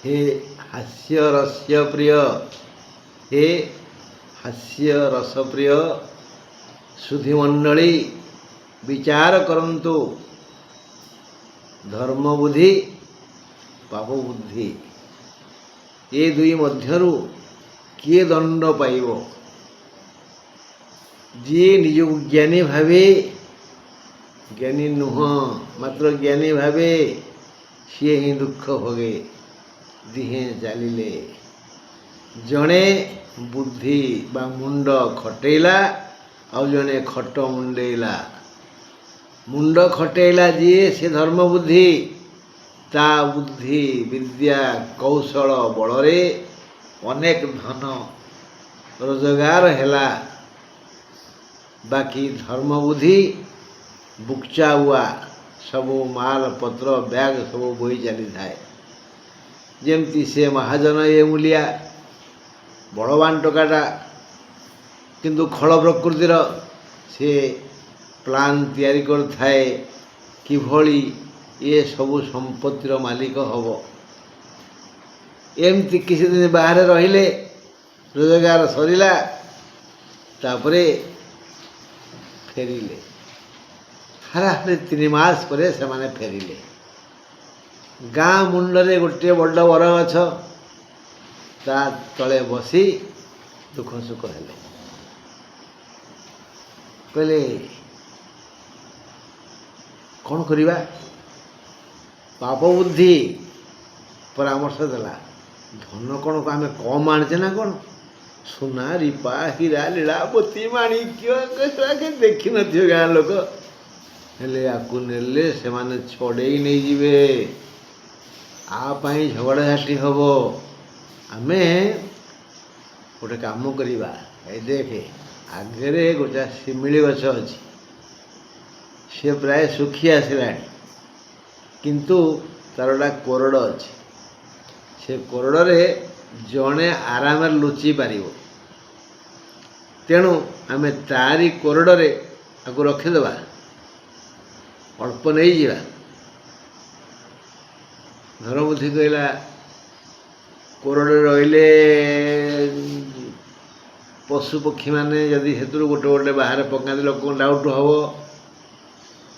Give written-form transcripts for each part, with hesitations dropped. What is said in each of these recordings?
हे हास्य रस्य प्रिय, हे हास्य रस प्रिय सुधीमंडली विचार करंतु धर्म बुद्धि पाप बुद्धि ये दुई मध्यरु किए दंड पाइब। जी निज ज्ञानी भावे, ज्ञानी नुह मात्र ज्ञानी भावे सी ही दुख भोगे दिहे चलिले। जड़े बुद्धि बा मुंड खटेला आउ जड़े खट मुंडेला। मुंड खटेला जी से धर्म बुद्धि ता बुद्धि विद्या कौशल बलरे अनेक धन रोजगार हैला। बाकी धर्म बुद्धि बुक्चा हुआ सबू माल पत्र बैग सब बोई चली थाए। जमती से महाजन ये मूलिया बड़वान टोकाटा किंतु खल प्रकृतिर से प्लान तैयारी कर थाए किभली ये सबू संपत्तिर मालिक हम। एमती किसी दिन बाहर रहिले रोजगार सरिला तापरे फेरिले। हाराहारी 3 मास पर से माने फेरिले। गाँ मुंडरे गोटे बड़ बर गछ ता तले बसी दुख सुख हेले। कहले कौन करिबा? पाप बुद्धि परामर्श देला। धन कौन आम कम आने ना कौन? सुना रिपा हीरा लीलावती माणिक्य देखी न गाँ लोक हेले आकु नेले से माने छड़े नहीं जीवे। आपाई झगड़ा झाटी हम। आमे गोटे काम करिबा। ए देखे आगे गोटे शिमिली गछ अच्छी सी प्राय सुखी आसला किंतु तार गोटा कोरड़ अच्छी। से कोरड़े जड़े आराम लुचि पार। तेणु आम तारी कोरड़े आपको रखीदे अल्प नहीं जा। धर्म बुद्धि कहला कोरड़े रहिले पशु पक्षी माने जदि हेतु गोटे गोटे बाहर पका लोक डाउट हम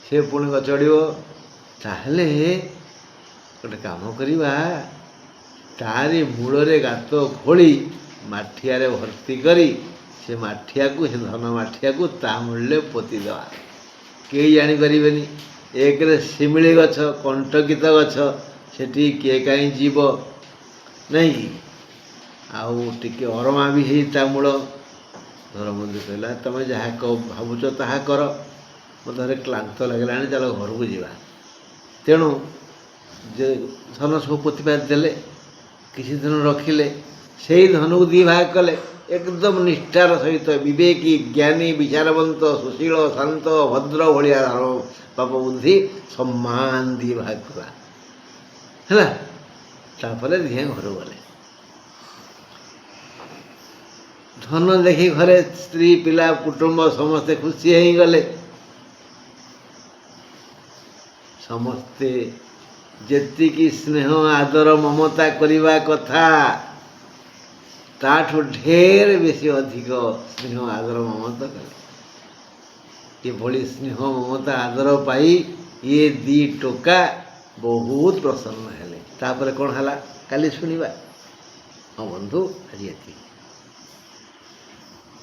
से पुणी गचड़ ताहले गोटे काम करवा तारी मूल गात खोली माठिया भर्ती करी से माठिया को से धन माठिया को ता मूल्य पोती देवा। कई जानीपारे। एक शिमिली गछ कंटकित गछ सेठी किए कहीं जीव नहीं आउ टिके अरमा भी है ता मूल। धर्मबुद्धि कहला तुम जहाँ भावुच ताहा कर मतलब क्लांत लगे चलो घर को जा। तेणु जे धन सब पोतिपा देले किसी दिन रखिले से धन को 2 भाग कले एकदम निष्ठार सहित विवेकी ज्ञानी विचारवंत सुशील शांत भद्र भाया धर्म पाप बुद्धि सम्मान 2 भाग करा है। तापर दिहे घर गले। धन देखी घरे स्त्री पिला कुटुंब समस्ते खुशी ही गले। समस्ते जेतिकी स्नेह आदर ममता करवा कथा ताठू ढेर बेसी अधिक स्नेह आदर ममता कले। ये भली स्नेह ममता आदर पाई ये 2 टोका बहुत प्रसन्न हेले। तापर कौन हला काली सुनिबा। हाँ बंधु आज ये।